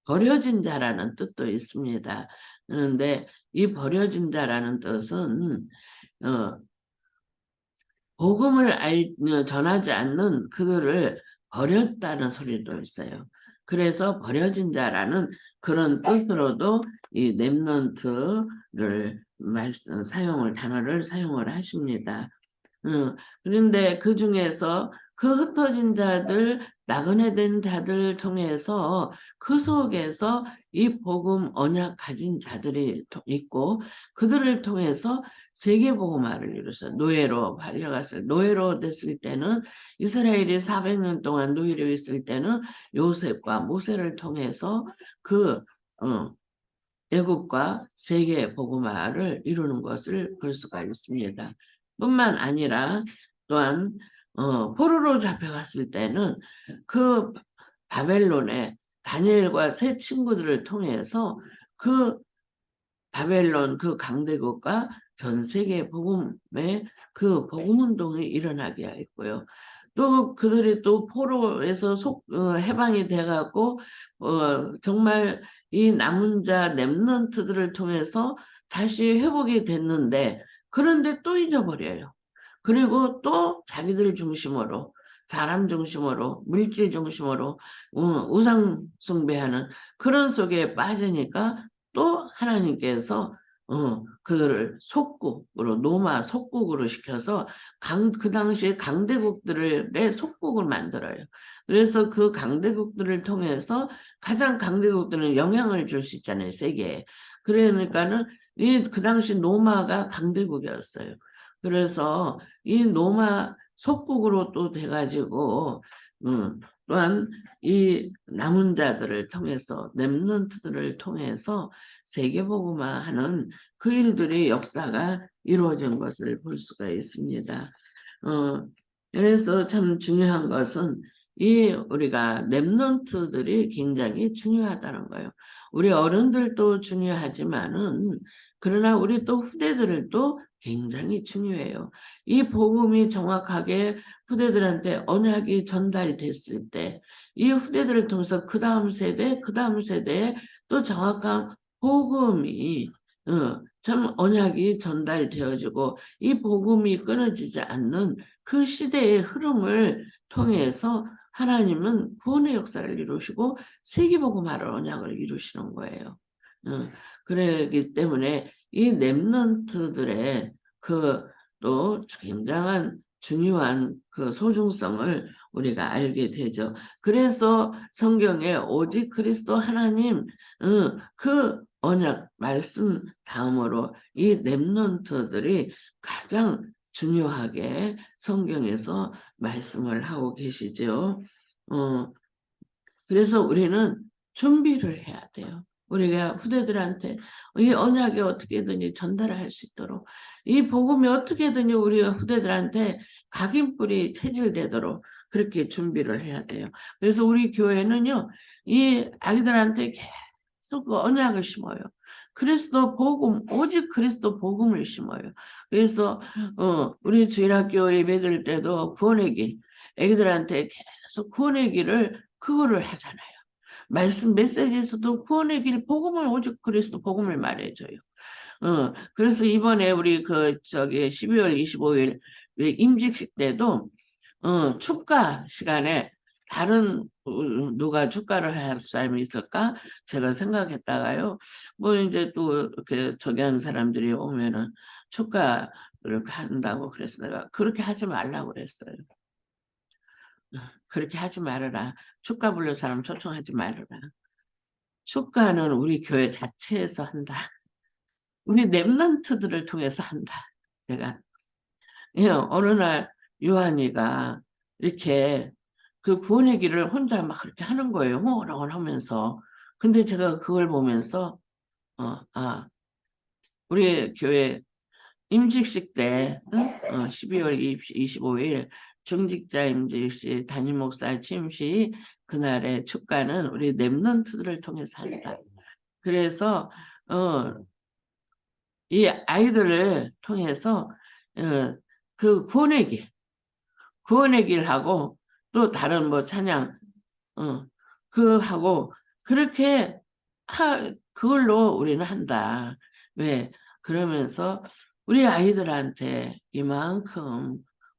버려진 자라는 뜻도 있습니다. 그런데 이 버려진 자라는 뜻은 복음을 전하지 않는 그들을 버렸다는 소리도 있어요. 그래서 버려진 자라는 그런 뜻으로도 이 렘넌트를 단어를 사용을 하십니다. 그런데 그 중에서 그 흩어진 자들, 나그네 된 자들 통해서 그 속에서 이 복음 언약 가진 자들이 있고 그들을 통해서 세계복음화를 이루었어요. 노예로 팔려갔어요. 노예로 됐을 때는 이스라엘이 400년 동안 노예로 있을 때는 요셉과 모세를 통해서 그 애국과 세계 복음화를 이루는 것을 볼 수가 있습니다. 뿐만 아니라 또한 포로로 잡혀갔을 때는 그 바벨론의 다니엘과 세 친구들을 통해서 그 바벨론 그 강대국과 전 세계 복음의 그 복음 운동이 일어나게 했고요. 또 그들이 또 포로에서 해방이 돼갖고 정말 이 남은 자 렘넌트들을 통해서 다시 회복이 됐는데 그런데 또 잊어버려요. 그리고 또 자기들 중심으로 사람 중심으로 물질 중심으로 우상 숭배하는 그런 속에 빠지니까 또 하나님께서 그들을 속국으로 노마 속국으로 시켜서 그 당시에 강대국들의 속국을 만들어요. 그래서 그 강대국들을 통해서 가장 강대국들은 영향을 줄 수 있잖아요, 세계에. 그러니까는 그 당시 노마가 강대국이었어요. 그래서 이 로마 속국으로 또 돼가지고 또한 이 남은 자들을 통해서 렘넌트들을 통해서 세계복음화하는 그 일들이 역사가 이루어진 것을 볼 수가 있습니다. 그래서 참 중요한 것은 이 우리가 렘넌트들이 굉장히 중요하다는 거예요. 우리 어른들도 중요하지만은 그러나 우리 또 후대들도 굉장히 중요해요. 이 복음이 정확하게 후대들한테 언약이 전달이 됐을 때 이 후대들을 통해서 그 다음 세대에 또 정확한 복음이 참 언약이 전달되어지고 이 복음이 끊어지지 않는 그 시대의 흐름을 통해서 하나님은 구원의 역사를 이루시고 세계복음화를 언약을 이루시는 거예요. 그러기 때문에 이 렘넌트들의 그 또 굉장한 중요한 그 소중성을 우리가 알게 되죠. 그래서 성경에 오직 그리스도 하나님 그 언약 말씀 다음으로 이 렘넌트들이 가장 중요하게 성경에서 말씀을 하고 계시죠. 그래서 우리는 준비를 해야 돼요. 우리가 후대들한테 이 언약이 어떻게든지 전달할 수 있도록 이 복음이 어떻게든지 우리 후대들한테 각인뿔이 체질되도록 그렇게 준비를 해야 돼요. 그래서 우리 교회는요, 이 아이들한테 계속 그 언약을 심어요. 그리스도 복음, 오직 그리스도 복음을 심어요. 그래서 우리 주일학교 예배 드릴 때도 구원의 길, 애기들한테 계속 구원의 길을 그거를 하잖아요. 말씀 메시지에서도 구원의 길 복음을 오직 그리스도 복음을 말해줘요. 그래서 이번에 우리 12월 25일 임직식 때도 축가 시간에 다른 누가 축가를 할 사람이 있을까 제가 생각했다가요. 뭐 이제 또 이렇게 저기 하는 사람들이 오면은 축가를 한다고 그래서 내가 그렇게 하지 말라고 그랬어요. 그렇게 하지 말아라. 축가 부를 사람 초청하지 말아라. 축가는 우리 교회 자체에서 한다. 우리 렘넌트들을 통해서 한다. 내가 어느 날 유한이가 이렇게 그 구원의 길을 혼자 막 그렇게 하는 거예요. 호응을 하면서. 근데 제가 그걸 보면서 우리 교회 임직식 때 12월 25일 중직자 임직식 담임 목사 취임식 그날의 축가는 우리 렘넌트들을 통해서 한다. 그래서 이 아이들을 통해서 그 구원의 길하고 또 다른 뭐 찬양 그 하고 그렇게 그걸로 우리는 한다. 왜? 그러면서 우리 아이들한테 이만큼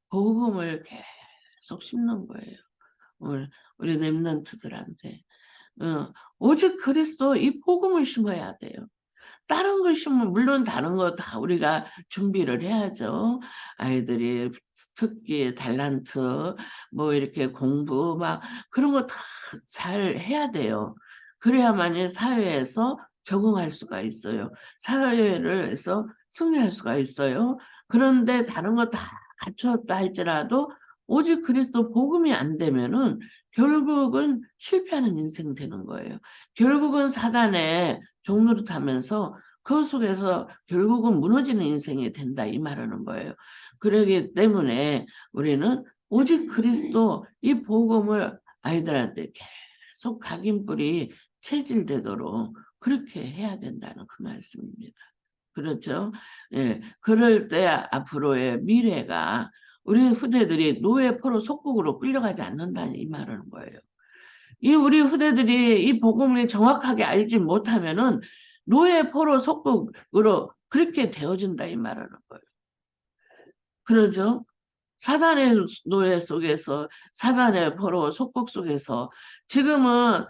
복음을 계속 심는 거예요. 우리 랩런트들한테. 오직 그리스도 이 복음을 심어야 돼요. 다른 거 심으면 물론 다른 거 다 우리가 준비를 해야죠. 아이들이 특기, 달란트, 뭐 이렇게 공부 막 그런 거 다 잘 해야 돼요. 그래야만이 사회에서 적응할 수가 있어요. 사회를 해서 승리할 수가 있어요. 그런데 다른 거 다 갖추었다 할지라도 오직 그리스도 복음이 안 되면은 결국은 실패하는 인생 되는 거예요. 결국은 사단의 종로를 타면서 그 속에서 결국은 무너지는 인생이 된다 이 말하는 거예요. 그러기 때문에 우리는 오직 그리스도 이 복음을 아이들한테 계속 각인뿌리 체질되도록 그렇게 해야 된다는 그 말씀입니다. 그렇죠? 예, 그럴 때 앞으로의 미래가 우리 후대들이 노예 포로 속국으로 끌려가지 않는다는 이 말하는 거예요. 이 우리 후대들이 이 복음을 정확하게 알지 못하면은 노예 포로 속국으로 그렇게 되어진다 이 말하는 거예요. 그러죠? 사단의 노예 속에서 사단의 포로 속국 속에서 지금은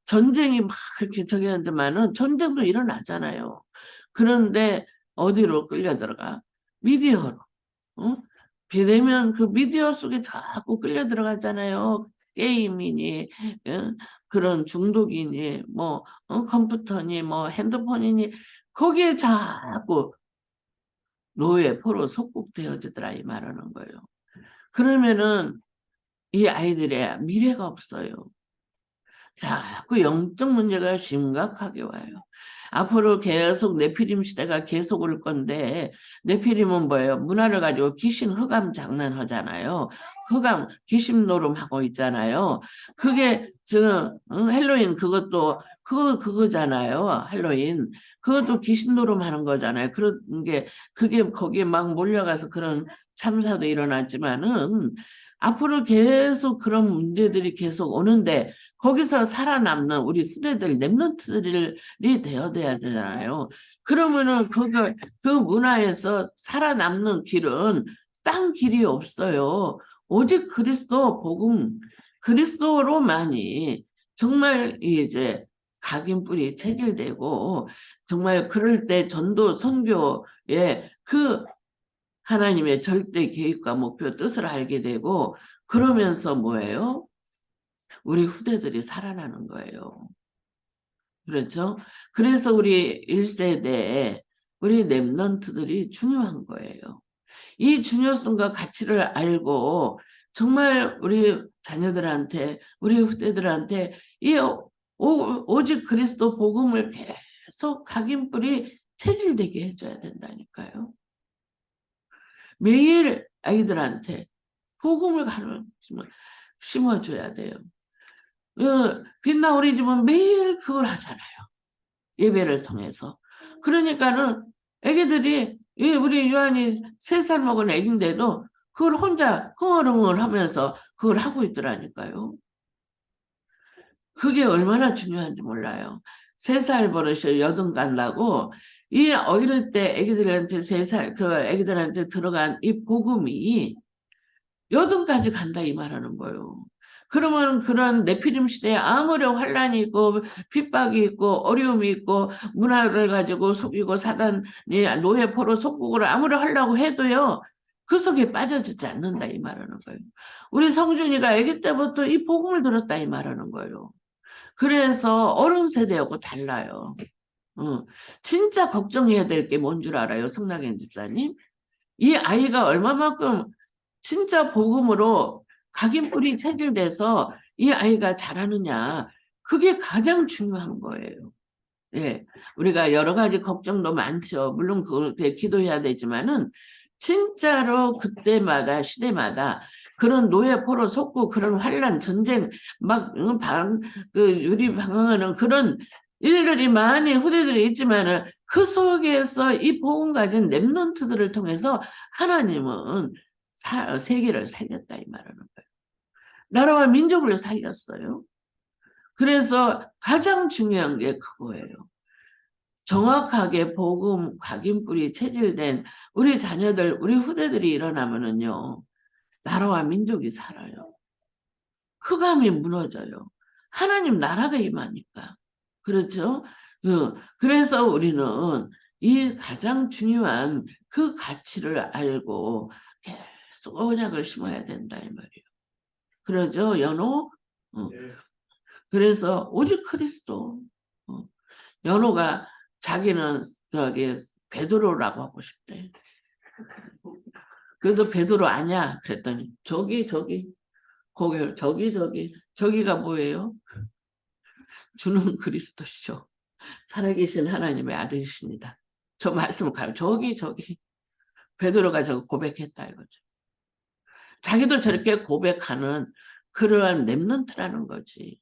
전쟁이 막 그렇게 저기 하지만은 전쟁도 일어나잖아요. 그런데 어디로 끌려 들어가? 미디어로. 어? 비대면 그 미디어 속에 자꾸 끌려 들어가잖아요. 게임이니, 그런 중독이니, 뭐, 컴퓨터니, 뭐, 핸드폰이니, 거기에 자꾸 노예, 포로 속국되어지더라, 이 말하는 거예요. 그러면은 이 아이들의 미래가 없어요. 자꾸 영적 문제가 심각하게 와요. 앞으로 계속 네피림 시대가 계속 올 건데 네피림은 뭐예요? 문화를 가지고 귀신 흑암 장난하잖아요. 흑암 귀신 노름하고 있잖아요. 그게 지금 헬로윈 그것도 그거잖아요. 할로윈 그것도 귀신 노름하는 거잖아요. 그런 게 그게 거기에 막 몰려가서 그런 참사도 일어났지만은 앞으로 계속 그런 문제들이 계속 오는데 거기서 살아남는 우리 후대들 랩런트들이 되어야 되잖아요. 그러면은 그 문화에서 살아남는 길은 딴 길이 없어요. 오직 그리스도 복음 그리스도로만이 정말 이제 각인뿌리 체질되고 정말 그럴 때 전도 선교의 그 하나님의 절대 계획과 목표 뜻을 알게 되고 그러면서 뭐예요? 우리 후대들이 살아나는 거예요. 그렇죠? 그래서 우리 1세대에 우리 랩런트들이 중요한 거예요. 이 중요성과 가치를 알고 정말 우리 자녀들한테 우리 후대들한테 오직 그리스도 복음을 계속 각인뿌리 체질되게 해줘야 된다니까요. 매일 아이들한테 복음을 심어줘야 돼요. 빛나 우리 집은 매일 그걸 하잖아요. 예배를 통해서. 그러니까는 애기들이 우리 유한이 3살 먹은 애기인데도 그걸 혼자 흥얼흥얼 하면서 그걸 하고 있더라니까요. 그게 얼마나 중요한지 몰라요. 3살 버릇이 여든 간다고 이 어릴 때 애기들한테 3살 그 애기들한테 들어간 이 복음이 여든까지 간다 이 말하는 거예요. 그러면 그런 네피림 시대에 아무리 환란이 있고 핍박이 있고 어려움이 있고 문화를 가지고 속이고 사단이 노예 포로 속국을 아무리 하려고 해도요. 그 속에 빠져들지 않는다 이 말하는 거예요. 우리 성준이가 아기 때부터 이 복음을 들었다 이 말하는 거예요. 그래서 어른 세대하고 달라요. 진짜 걱정해야 될 게 뭔 줄 알아요, 성낙연 집사님? 이 아이가 얼마만큼 진짜 복음으로 각인뿌리 체질돼서 이 아이가 잘하느냐. 그게 가장 중요한 거예요. 예. 우리가 여러 가지 걱정도 많죠. 물론 그렇게 기도해야 되지만은 진짜로 그때마다 시대마다 그런 노예 포로 속고 그런 환란 전쟁 막 유리 방황하는 그런 일들이 많이 후대들이 있지만은 그 속에서 이 복음 가진 랩런트들을 통해서 하나님은 세계를 살렸다 이 말하는 거예요. 나라와 민족을 살렸어요. 그래서 가장 중요한 게 그거예요. 정확하게 복음 각인뿔이 체질된 우리 자녀들, 우리 후대들이 일어나면은요, 나라와 민족이 살아요. 흑암이 무너져요. 하나님 나라가 임하니까. 그렇죠? 그래서 우리는 이 가장 중요한 그 가치를 알고 계속 언약을 심어야 된다 이 말이에요. 그러죠? 연호? 그래서 오직 그리스도. 연호가 자기는 저기 베드로라고 하고 싶대. 그래도 베드로 아니야. 그랬더니 저기 거기 저기가 뭐예요? 주는 그리스도시죠. 살아계신 하나님의 아들이십니다. 저 말씀을 가요. 저기 베드로가 저거 고백했다 이거죠. 자기도 저렇게 고백하는 그러한 렘넌트라는 거지.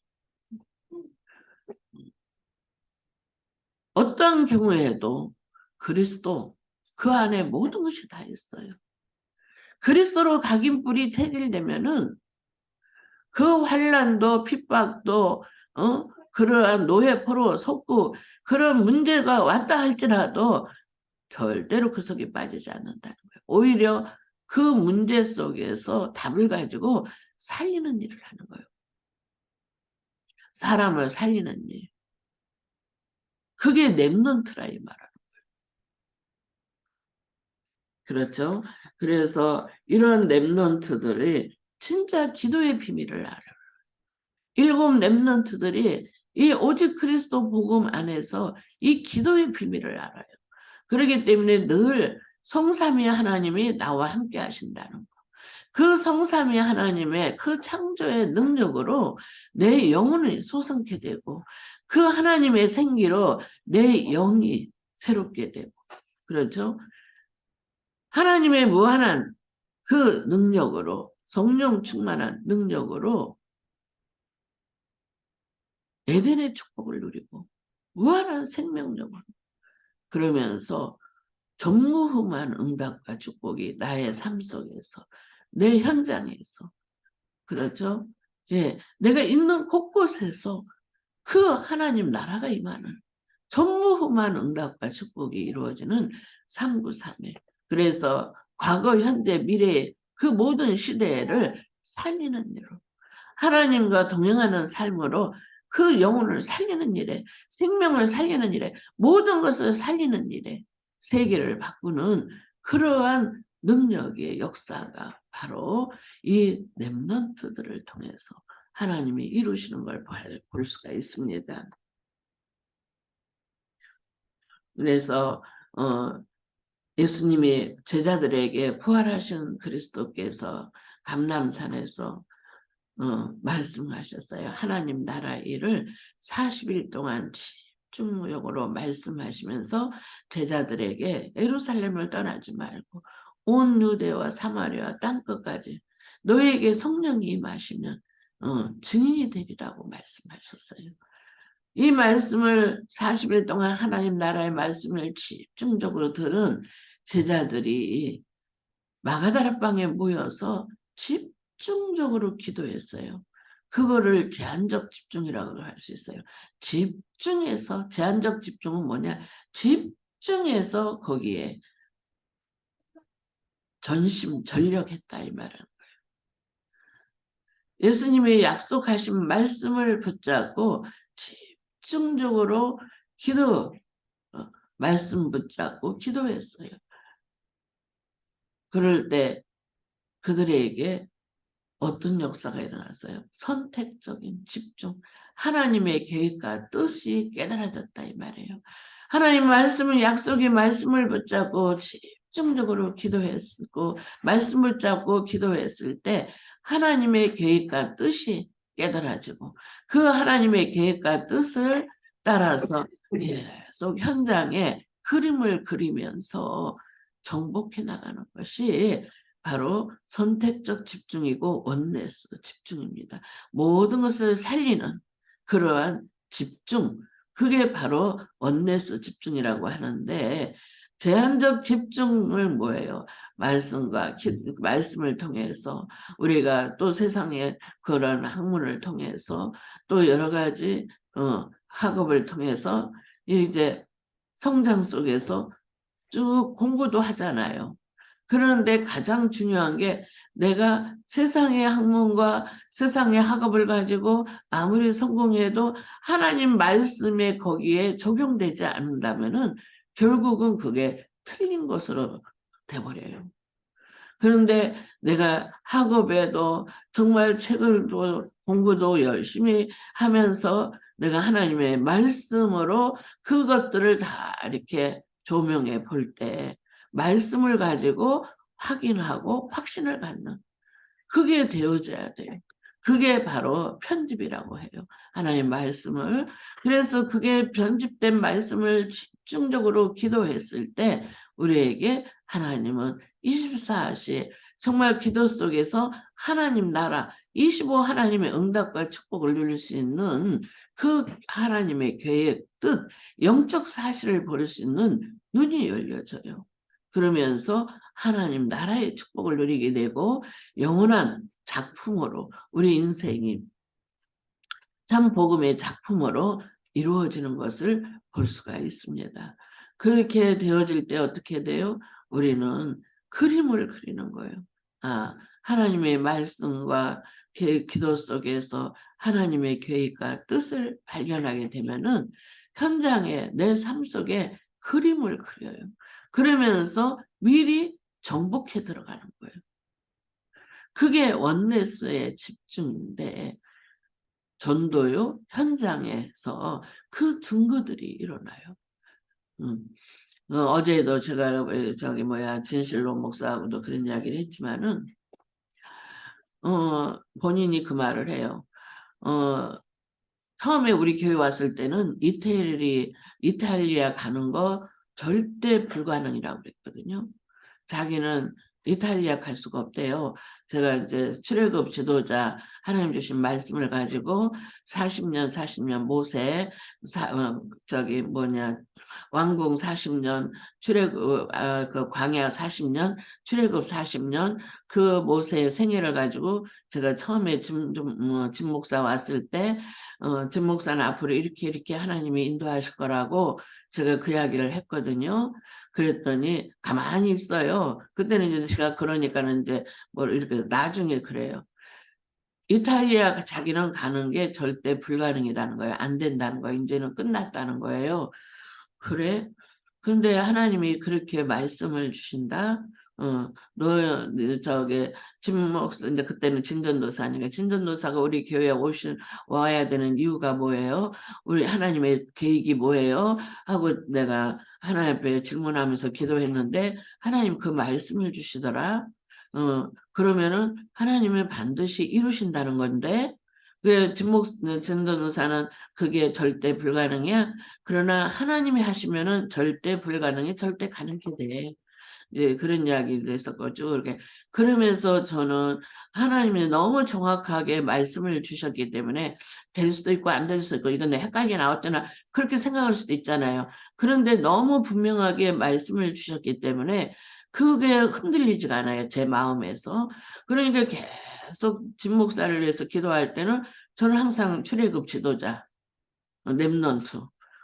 어떤 경우에도 그리스도 그 안에 모든 것이 다 있어요. 그리스도로 각인뿔이 체질되면은 그 환난도 핍박도 그러한 노예포로 속고 그런 문제가 왔다 할지라도 절대로 그 속에 빠지지 않는다는 거예요. 오히려 그 문제 속에서 답을 가지고 살리는 일을 하는 거예요. 사람을 살리는 일. 그게 렘넌트라 이 말이에요. 그렇죠? 그래서 이런 렘넌트들이 진짜 기도의 비밀을 알아요. 7 렘넌트들이 이 오직 그리스도 복음 안에서 이 기도의 비밀을 알아요. 그렇기 때문에 늘 성삼위 하나님이 나와 함께 하신다는 거. 그 성삼위 하나님의 그 창조의 능력으로 내 영혼이 소성케 되고 그 하나님의 생기로 내 영이 새롭게 되고 그렇죠? 하나님의 무한한 그 능력으로 성령 충만한 능력으로 에덴의 축복을 누리고 무한한 생명력을 그러면서 전무후무한 응답과 축복이 나의 삶 속에서 내 현장에서 그렇죠? 예, 내가 있는 곳곳에서 그 하나님 나라가 임하는 전무후무한 응답과 축복이 이루어지는 393일. 그래서 과거, 현재, 미래의 그 모든 시대를 살리는 일로 하나님과 동행하는 삶으로 그 영혼을 살리는 일에 생명을 살리는 일에 모든 것을 살리는 일에 세계를 바꾸는 그러한 능력의 역사가 바로 이 렘넌트들을 통해서 하나님이 이루시는 걸 볼 수가 있습니다. 그래서 예수님이 제자들에게 부활하신 그리스도께서 감람산에서 말씀하셨어요. 하나님 나라 일을 40일 동안 집중적으로 말씀하시면서 제자들에게 예루살렘을 떠나지 말고 온 유대와 사마리아 땅끝까지 너에게 성령이 임하시면 증인이 되리라고 말씀하셨어요. 이 말씀을 40일 동안 하나님 나라의 말씀을 집중적으로 들은 제자들이 마가다락방에 모여서 집중적으로 기도했어요. 그거를 제한적 집중이라고 할 수 있어요. 집중해서 제한적 집중은 뭐냐? 집중해서 거기에 전심전력했다 이 말은 거예요. 예수님이 약속하신 말씀을 붙잡고 집중적으로 말씀 붙잡고 기도했어요. 그럴 때 그들에게 어떤 역사가 일어났어요? 선택적인 집중. 하나님의 계획과 뜻이 깨달아졌다 이 말이에요. 하나님 말씀을 약속의 말씀을 붙잡고 집중적으로 기도했고 말씀을 붙잡고 기도했을 때 하나님의 계획과 뜻이 깨달아지고 그 하나님의 계획과 뜻을 따라서 계속 현장에 그림을 그리면서 정복해 나가는 것이 바로 선택적 집중이고 원네스 집중입니다. 모든 것을 살리는 그러한 집중, 그게 바로 원네스 집중이라고 하는데 제한적 집중을 뭐예요? 말씀을 통해서 우리가 또 세상의 그런 학문을 통해서 또 여러 가지 학업을 통해서 이제 성장 속에서 쭉 공부도 하잖아요. 그런데 가장 중요한 게 내가 세상의 학문과 세상의 학업을 가지고 아무리 성공해도 하나님 말씀에 거기에 적용되지 않는다면은 결국은 그게 틀린 것으로 돼버려요. 그런데 내가 학업에도 정말 책을도 공부도 열심히 하면서 내가 하나님의 말씀으로 그것들을 다 이렇게 조명해 볼 때 말씀을 가지고 확인하고 확신을 갖는 그게 되어져야 돼요. 그게 바로 편집이라고 해요. 하나님 말씀을. 그래서 그게 편집된 말씀을 집중적으로 기도했을 때 우리에게 하나님은 24시 정말 기도 속에서 하나님 나라 25 하나님의 응답과 축복을 누릴 수 있는 그 하나님의 계획, 뜻, 영적 사실을 볼 수 있는 눈이 열려져요. 그러면서 하나님 나라의 축복을 누리게 되고 영원한 작품으로 우리 인생이 참 복음의 작품으로 이루어지는 것을 볼 수가 있습니다. 그렇게 되어질 때 어떻게 돼요? 우리는 그림을 그리는 거예요. 하나님의 말씀과 기도 속에서 하나님의 계획과 뜻을 발견하게 되면은 현장에 내 삶 속에 그림을 그려요. 그러면서 미리 정복해 들어가는 거예요. 그게 원네스의 집중인데 전도요 현장에서 그 증거들이 일어나요. 어제도 제가 진실로 목사하고도 그런 이야기를 했지만은 본인이 그 말을 해요. 처음에 우리 교회 왔을 때는 이탈리아 가는 거 절대 불가능이라고 그랬거든요. 자기는 이탈리아 갈 수가 없대요. 제가 이제 출애굽 지도자 하나님 주신 말씀을 가지고 40년 모세 왕궁 40년 출애굽 그 광야 40년 출애굽 40년 그 모세의 생애를 가지고 제가 처음에 진 목사 왔을 때 진 목사는 앞으로 이렇게 하나님이 인도하실 거라고 제가 그 이야기를 했거든요. 그랬더니 가만히 있어요. 그때는 이제 제가 그러니까는 이제 이렇게 나중에 그래요. 이탈리아 자기는 가는 게 절대 불가능이라는 거예요. 안 된다는 거예요. 이제는 끝났다는 거예요. 그래? 근데 하나님이 그렇게 말씀을 주신다? 이제 그때는 진전도사니까, 진전도사가 우리 교회에 와야 되는 이유가 뭐예요? 우리 하나님의 계획이 뭐예요? 하고 내가 하나님 앞에 질문하면서 기도했는데, 하나님 그 말씀을 주시더라. 그러면은 하나님은 반드시 이루신다는 건데, 왜 진전도사는 그게 절대 불가능이야? 그러나 하나님이 하시면은 절대 불가능해, 절대 가능해 돼. 이제 그런 이야기를 했었고 쭉 이렇게 그러면서 저는 하나님이 너무 정확하게 말씀을 주셨기 때문에 될 수도 있고 안 될 수도 있고 이건 헷갈리게 나왔잖아 그렇게 생각할 수도 있잖아요. 그런데 너무 분명하게 말씀을 주셨기 때문에 그게 흔들리지가 않아요. 제 마음에서. 그러니까 계속 진 목사를 위해서 기도할 때는 저는 항상 출애굽 지도자 렘넌트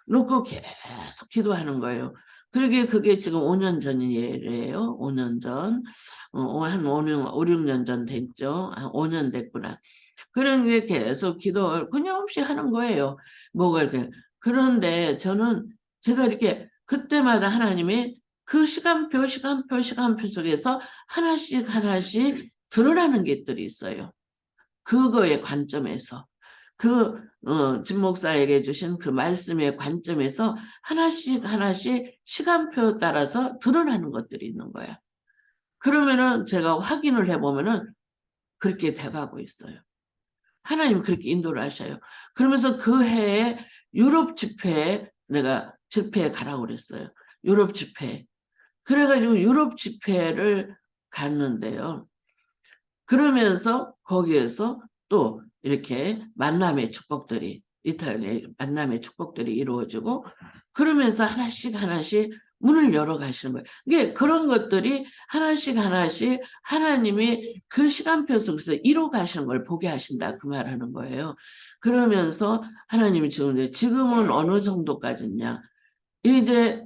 놓고 계속 기도하는 거예요. 그게 지금 5년 전 일이에요. 5년 전. 한 5, 6년 전 됐죠. 5년 됐구나. 그런 게 계속 기도를 끊임없이 하는 거예요. 뭐가 이렇게. 그런데 저는 제가 이렇게 그때마다 하나님이 그 시간표 속에서 하나씩 드러나는 것들이 있어요. 그거의 관점에서. 진 목사에게 주신 그 말씀의 관점에서 하나씩 시간표 따라서 드러나는 것들이 있는 거야. 그러면은 제가 확인을 해보면은 그렇게 돼가고 있어요. 하나님 그렇게 인도를 하셔요. 그러면서 그 해에 유럽 집회에 내가 집회에 가라고 그랬어요. 유럽 집회. 그래가지고 유럽 집회를 갔는데요. 그러면서 거기에서 또 이렇게 만남의 축복들이 이탈리아 만남의 축복들이 이루어지고 그러면서 하나씩 문을 열어 가시는 거예요. 이게 그런 것들이 하나씩 하나씩 하나님이 그 시간표 속에서 이뤄 가시는 걸 보게 하신다 그 말하는 거예요. 그러면서 하나님이 지금은 어느 정도까지냐? 이제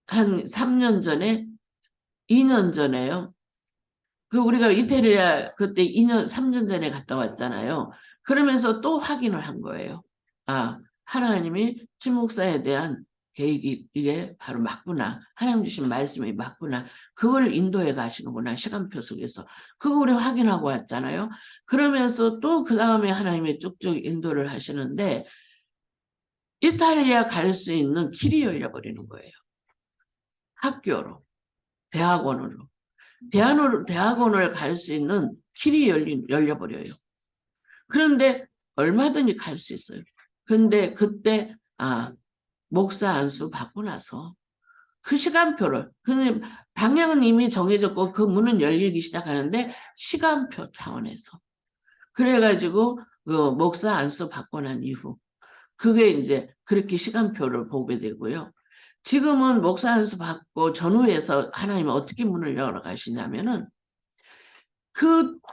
한 3년 전에 2년 전에요. 그 우리가 이태리아 그때 3년 전에 갔다 왔잖아요. 그러면서 또 확인을 한 거예요. 아, 하나님이 친 목사에 대한 계획이 이게 바로 맞구나. 하나님 주신 말씀이 맞구나. 그걸 인도해 가시는구나. 시간표 속에서. 그거 우리 확인하고 왔잖아요. 그러면서 또 그 다음에 하나님이 쭉쭉 인도를 하시는데 이탈리아 갈 수 있는 길이 열려버리는 거예요. 학교로, 대학원으로. 대학원을 갈 수 있는 길이 열려버려요. 그런데 얼마든지 갈 수 있어요. 근데 그때, 목사 안수 받고 나서 그 시간표를, 방향은 이미 정해졌고 그 문은 열리기 시작하는데 시간표 차원에서. 그래가지고 그 목사 안수 받고 난 이후, 그게 이제 그렇게 시간표를 보게 되고요. 지금은 목사 안수 받고 전후에서 하나님은 어떻게 문을 열어 가시냐면은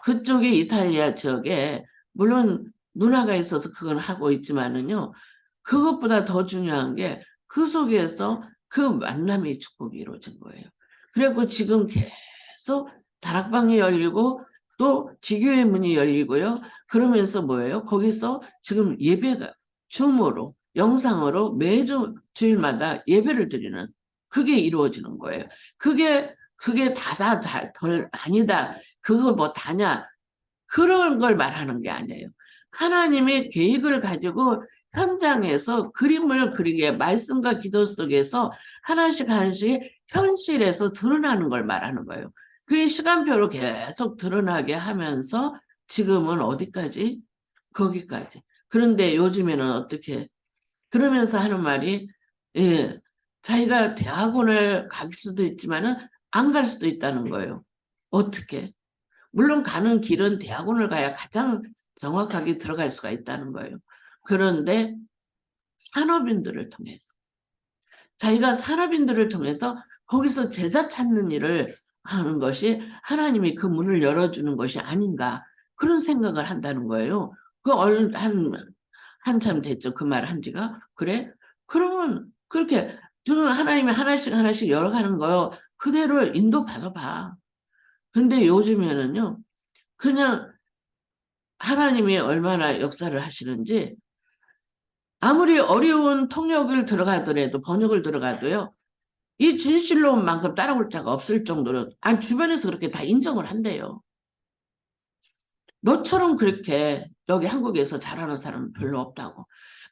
그쪽에 이탈리아 지역에 물론 문화가 있어서 그건 하고 있지만은요. 그것보다 더 중요한 게 그 속에서 그 만남의 축복이 이루어진 거예요. 그리고 지금 계속 다락방이 열리고 또 지교의 문이 열리고요. 그러면서 뭐예요? 거기서 지금 예배가 줌으로 영상으로 매주 주일마다 예배를 드리는 그게 이루어지는 거예요. 그게 덜 아니다. 그거 뭐 다냐? 그런 걸 말하는 게 아니에요. 하나님의 계획을 가지고 현장에서 그림을 그리게 말씀과 기도 속에서 하나씩 하나씩 현실에서 드러나는 걸 말하는 거예요. 그게 시간표로 계속 드러나게 하면서 지금은 어디까지? 거기까지. 그런데 요즘에는 어떻게? 그러면서 하는 말이 예, 자기가 대학원을 갈 수도 있지만은 안 갈 수도 있다는 거예요. 어떻게? 물론 가는 길은 대학원을 가야 가장 정확하게 들어갈 수가 있다는 거예요. 그런데 산업인들을 통해서 자기가 산업인들을 통해서 거기서 제자 찾는 일을 하는 것이 하나님이 그 문을 열어주는 것이 아닌가 그런 생각을 한다는 거예요. 한참 됐죠. 그 말 한 지가. 그래? 그러면 그렇게 하나님이 하나씩 하나씩 열어가는 거요. 그대로 인도 받아봐. 근데 요즘에는요. 그냥 하나님이 얼마나 역사를 하시는지 아무리 어려운 통역을 들어가더라도 번역을 들어가도요. 이 진실론만큼 따라올 자가 없을 정도로 주변에서 그렇게 다 인정을 한대요. 너처럼 그렇게 여기 한국에서 잘하는 사람은 별로 없다고.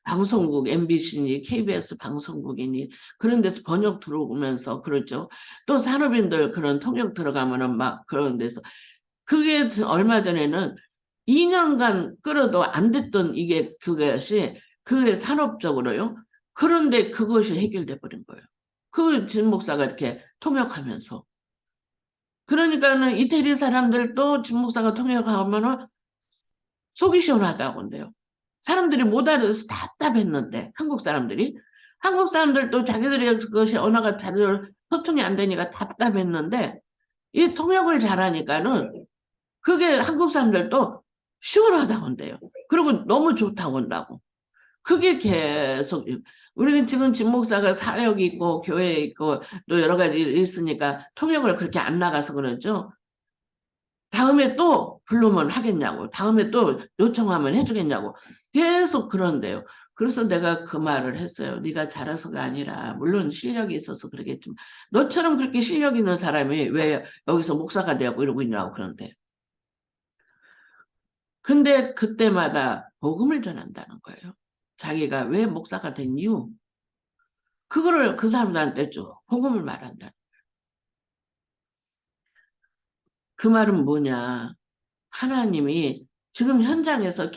방송국 MBC니 KBS 방송국이니 그런 데서 번역 들어오면서 그러죠. 또 산업인들 그런 통역 들어가면은 막 그런 데서 그게 얼마 전에는 2년간 끌어도 안 됐던 그것이 그게 산업적으로요. 그런데 그것이 해결돼 버린 거예요. 그 진 목사가 이렇게 통역하면서. 그러니까는 이태리 사람들도 진 목사가 통역하면은 속이 시원하다고 한대요. 사람들이 못 알아서 답답했는데 한국 사람들이 한국 사람들도 자기들의 그것이 언어가 잘 소통이 안 되니까 답답했는데 이 통역을 잘하니까는 그게 한국 사람들도 시원하다고 한대요. 그리고 너무 좋다고 한다고. 그게 계속 우리는 지금 진 목사가 사역이 있고 교회에 있고 또 여러 가지 있으니까 통역을 그렇게 안 나가서 그러죠. 다음에 또 부르면 하겠냐고. 다음에 또 요청하면 해주겠냐고. 계속 그런데요. 그래서 내가 그 말을 했어요. 네가 잘해서가 아니라 물론 실력이 있어서 그러겠지만 너처럼 그렇게 실력 있는 사람이 왜 여기서 목사가 되고 이러고 있냐고 그런데. 근데 그때마다 복음을 전한다는 거예요. 자기가 왜 목사가 된 이유. 그거를 그 사람들한테 쭉 복음을 말한다. 그 말은 뭐냐. 하나님이 지금 현장에서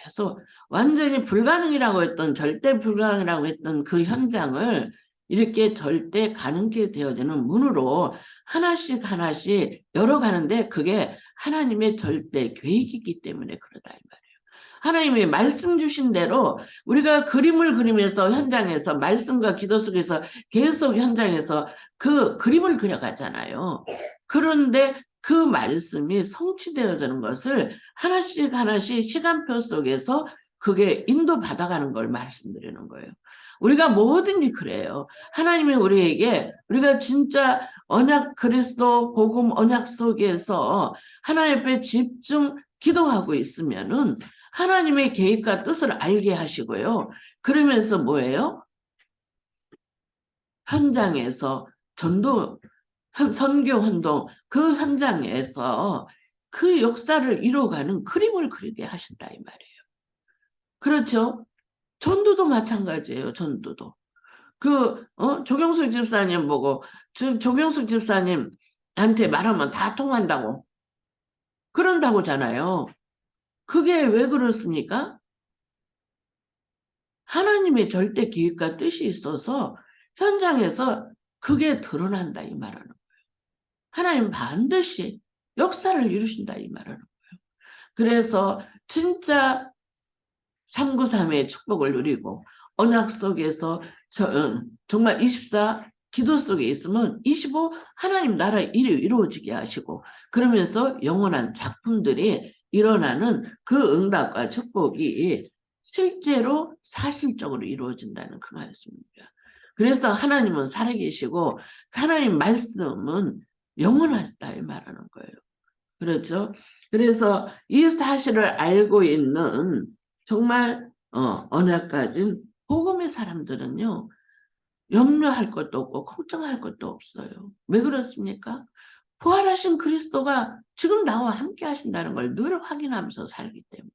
계속 완전히 불가능이라고 했던 절대 불가능이라고 했던 그 현장을 이렇게 절대 가능케 되어지는 문으로 하나씩 하나씩 열어가는데 그게 하나님의 절대 계획이기 때문에 그러다 이 말이에요. 하나님이 말씀 주신 대로 우리가 그림을 그리면서 현장에서 말씀과 기도 속에서 계속 현장에서 그 그림을 그려가잖아요. 그런데 그 말씀이 성취되어지는 것을 하나씩 하나씩 시간표 속에서 그게 인도받아가는 걸 말씀드리는 거예요. 우리가 뭐든지 그래요. 하나님이 우리에게 우리가 진짜 언약 그리스도 복음 언약 속에서 하나님 앞에 집중 기도하고 있으면은 하나님의 계획과 뜻을 알게 하시고요. 그러면서 뭐예요? 현장에서 전도 선교 운동 그 현장에서 그 역사를 이루어가는 그림을 그리게 하신다 이 말이에요. 그렇죠? 전도도 마찬가지예요. 전도도. 조경숙 집사님 보고 조경숙 집사님한테 말하면 다 통한다고 그런다고잖아요. 그게 왜 그렇습니까? 하나님의 절대 계획과 뜻이 있어서 현장에서 그게 드러난다 이 말하는 거예요. 하나님 반드시 역사를 이루신다 이 말하는 거예요. 그래서 진짜 393의 축복을 누리고 언약 속에서 정말 24 기도 속에 있으면 25 하나님 나라 일이 이루어지게 하시고 그러면서 영원한 작품들이 일어나는 그 응답과 축복이 실제로 사실적으로 이루어진다는 그 말씀입니다. 그래서 하나님은 살아계시고 하나님 말씀은 영원하다 이 말하는 거예요. 그렇죠? 그래서 이 사실을 알고 있는 정말 언약 가진 복음의 사람들은요. 염려할 것도 없고 걱정할 것도 없어요. 왜 그렇습니까? 부활하신 그리스도가 지금 나와 함께 하신다는 걸 늘 확인하면서 살기 때문에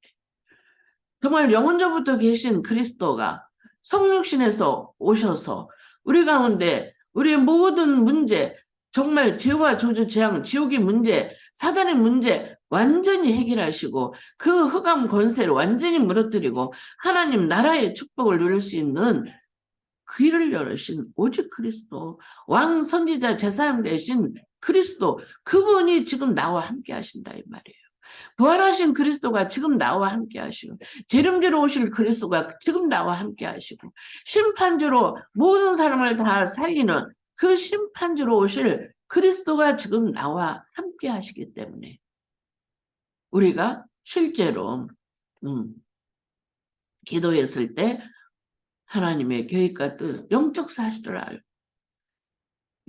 정말 영원전부터 계신 그리스도가 성육신에서 오셔서 우리 가운데 우리의 모든 문제 정말 죄와 저주 재앙 지옥의 문제 사단의 문제 완전히 해결하시고 그 흑암 권세를 완전히 무너뜨리고 하나님 나라의 축복을 누릴 수 있는 길을 열으신 오직 그리스도 왕 선지자 제사장 되신 그리스도 그분이 지금 나와 함께 하신다 이 말이에요. 부활하신 그리스도가 지금 나와 함께 하시고 재림주로 오실 그리스도가 지금 나와 함께 하시고 심판주로 모든 사람을 다 살리는 그 심판주로 오실 그리스도가 지금 나와 함께 하시기 때문에 우리가 실제로 기도했을 때 하나님의 계획과 뜻, 영적 사실을 알고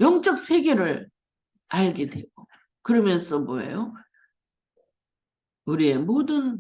영적 세계를 알게 되고 그러면서 뭐예요? 우리의 모든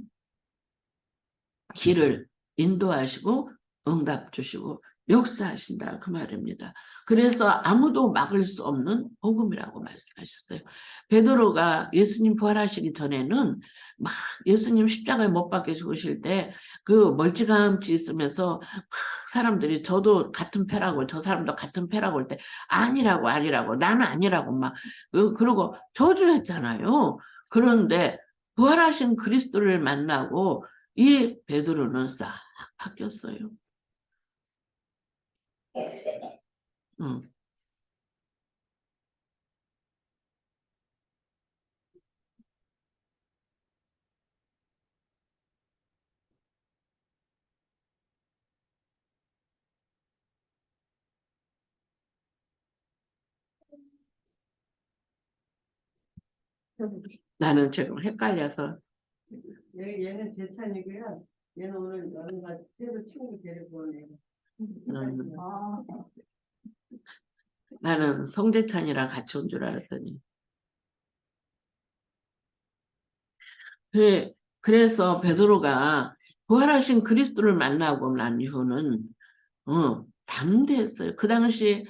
길을 인도하시고 응답 주시고 역사하신다 그 말입니다. 그래서 아무도 막을 수 없는 복음이라고 말씀하셨어요. 베드로가 예수님 부활하시기 전에는 막 예수님 십자가에 못 박혀 죽으실 때 그 멀찌감치 있으면서 막 사람들이 저도 같은 패라고 저 사람도 같은 패라고 할 때 아니라고 나는 아니라고 막 그러고 저주했잖아요. 그런데 부활하신 그리스도를 만나고 이 베드로는 싹 바뀌었어요. 응. 나는 지금 헷갈려서 얘는 제 찬이고요. 얘는 오늘 여름가 새로 친구 데리고 오네. 아, 나는 성재찬이랑 같이 온 줄 알았더니 그래서 베드로가 부활하신 그리스도를 만나고 난 이후는 담대했어요. 그 당시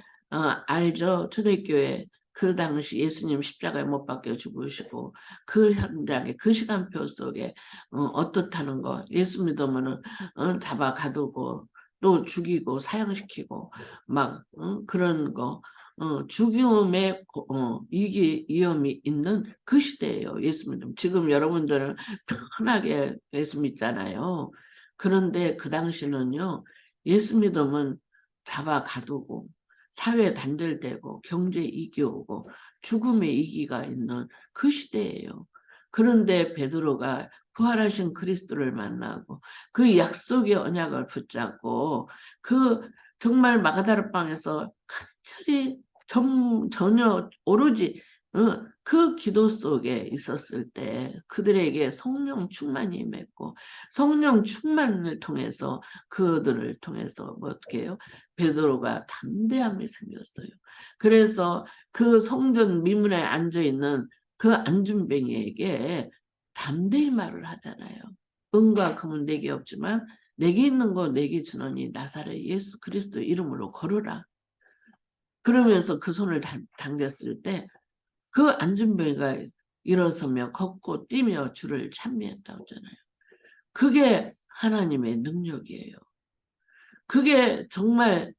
알죠? 초대교회 그 당시 예수님 십자가에 못 박혀 죽으시고 그 현장에 그 시간표 속에 어떻다는 거 예수 믿으면은 잡아 가두고 또 죽이고 사형시키고 막 그런 거 죽음의 위험이 있는 그 시대예요. 예수 믿음. 지금 여러분들은 편하게 예수 믿잖아요. 그런데 그 당시는요. 예수 믿으면 잡아 가두고 사회 단절되고 경제 이기 오고 죽음의 이기가 있는 그 시대예요. 그런데 베드로가 부활하신 그리스도를 만나고 그 약속의 언약을 붙잡고 그 정말 마가다라방에서 간절히 전혀 오로지 그 기도 속에 있었을 때 그들에게 성령 충만이 임했고 성령 충만을 통해서 그들을 통해서 뭐 어떻게 해요? 베드로가 담대함이 생겼어요. 그래서 그 성전 미문에 앉아있는 그 안준뱅이에게 담대히 말을 하잖아요. 은과 금은 내게 없지만 내게 있는 거 내게 주노니 나사렛 예수 그리스도 이름으로 걸어라. 그러면서 그 손을 당겼을 때 그 안준뱅이가 일어서며 걷고 뛰며 주를 찬미했다고 하잖아요. 그게 하나님의 능력이에요. 그게 정말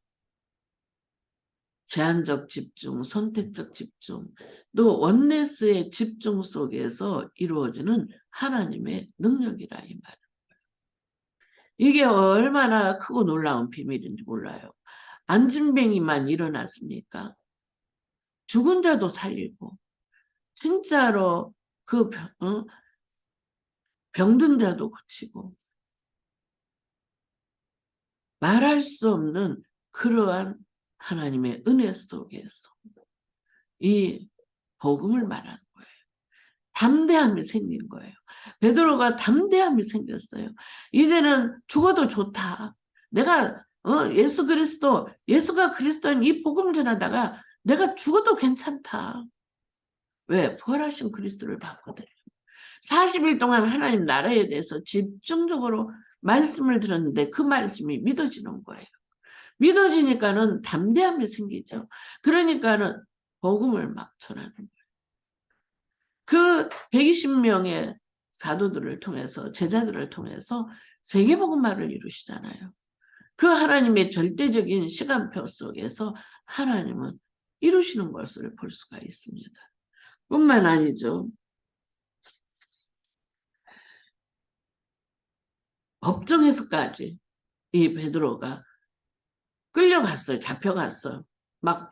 제한적 집중, 선택적 집중, 또 원네스의 집중 속에서 이루어지는 하나님의 능력이라 이 말. 이게 얼마나 크고 놀라운 비밀인지 몰라요. 안진뱅이만 일어났습니까? 죽은 자도 살리고 진짜로 그 병든 자도 고치고 말할 수 없는 그러한 하나님의 은혜 속에서 이 복음을 말하는 거예요. 담대함이 생긴 거예요. 베드로가 담대함이 생겼어요. 이제는 죽어도 좋다. 내가 예수 그리스도, 예수가 그리스도인 이 복음 전하다가 내가 죽어도 괜찮다. 왜? 부활하신 그리스도를 봤거든요. 40일 동안 하나님 나라에 대해서 집중적으로 말씀을 들었는데 그 말씀이 믿어지는 거예요. 믿어지니까는 담대함이 생기죠. 그러니까는 복음을 막 전하는 거예요. 그 120명의 사도들을 통해서 제자들을 통해서 세계복음화를 이루시잖아요. 그 하나님의 절대적인 시간표 속에서 하나님은 이루시는 것을 볼 수가 있습니다. 뿐만 아니죠. 법정에서까지 이 베드로가 끌려갔어요. 잡혀갔어요. 막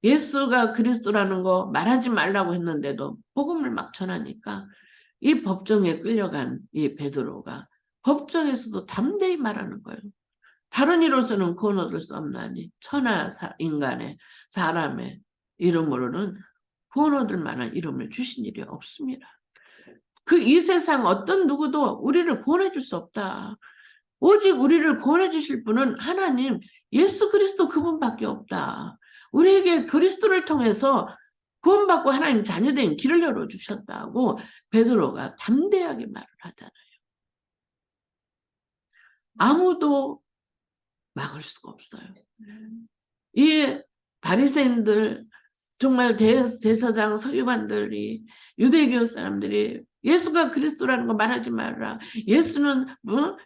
예수가 그리스도라는 거 말하지 말라고 했는데도 복음을 막 전하니까 이 법정에 끌려간 이 베드로가 법정에서도 담대히 말하는 거예요. 다른 이로서는 구원 얻을 수 없나니 천하 인간의 사람의 이름으로는 구원 얻을 만한 이름을 주신 일이 없습니다. 그 이 세상 어떤 누구도 우리를 구원해 줄 수 없다. 오직 우리를 구원해 주실 분은 하나님 예수 그리스도 그분밖에 없다. 우리에게 그리스도를 통해서 구원받고 하나님 자녀된 길을 열어주셨다고 베드로가 담대하게 말을 하잖아요. 아무도 막을 수가 없어요. 이 바리새인들 정말 대서장 서기관들이 유대교 사람들이 예수가 그리스도라는 거 말하지 말라. 예수는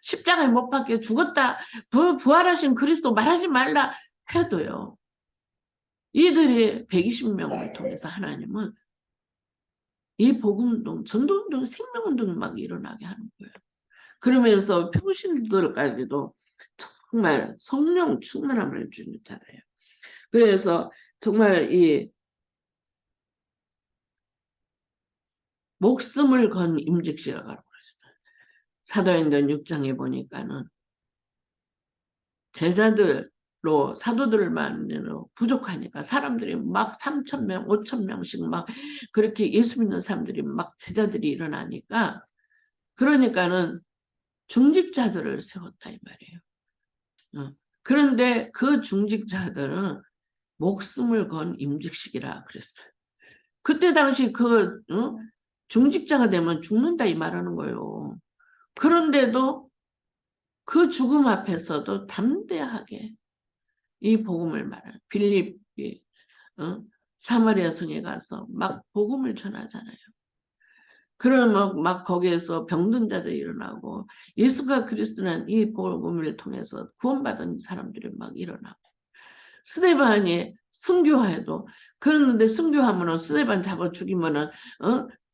십자가에 못 박혀 죽었다. 부활하신 그리스도 말하지 말라 해도요. 이들이 120명을 통해서 하나님은 이 복음운동, 전도운동, 생명운동이 막 일어나게 하는 거예요. 그러면서 평신들까지도 정말 성령 충만함을 주잖아요. 그래서 정말 이 목숨을 건 임직시라고 그랬어요. 사도행전 6장에 보니까는 제자들로 사도들만 부족하니까 사람들이 막 3,000명, 5,000명씩 막 그렇게 예수 믿는 사람들이 막 제자들이 일어나니까 그러니까는 중직자들을 세웠다 이 말이에요. 그런데 그 중직자들은 목숨을 건 임직식이라 그랬어요. 그때 당시 그 중직자가 되면 죽는다 이 말하는 거예요. 그런데도 그 죽음 앞에서도 담대하게 이 복음을 말하는 빌립이 사마리아 성에 가서 막 복음을 전하잖아요. 그러면 막 거기에서 병든 자들이 일어나고 예수가 그리스도는 이 복음을 통해서 구원받은 사람들이 막 일어나고 스데반이 순교해도 그랬는데 순교하면은 스데반 잡아 죽이면은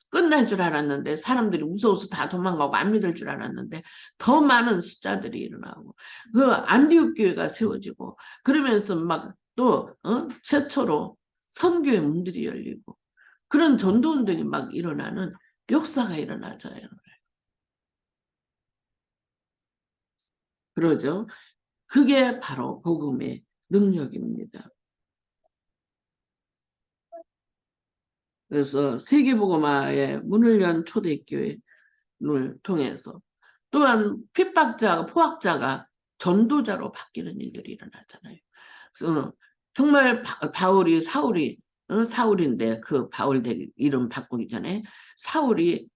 끝날 줄 알았는데 사람들이 무서워서 다 도망가고 안 믿을 줄 알았는데 더 많은 숫자들이 일어나고 그 안디옥 교회가 세워지고 그러면서 막 또 최초로 선교의 문들이 열리고 그런 전도운동이 막 일어나는 역사가 일어나죠. 그러죠. 그게 바로 복음의 능력입니다. 그래서 세계복음화의 문을 연 초대교회를 통해서 또한 핍박자가 포악자가 전도자로 바뀌는 일들이 일어나잖아요. 그래서 정말 바울이 사울인데 그 바울 이름 바꾸기 전에 사울이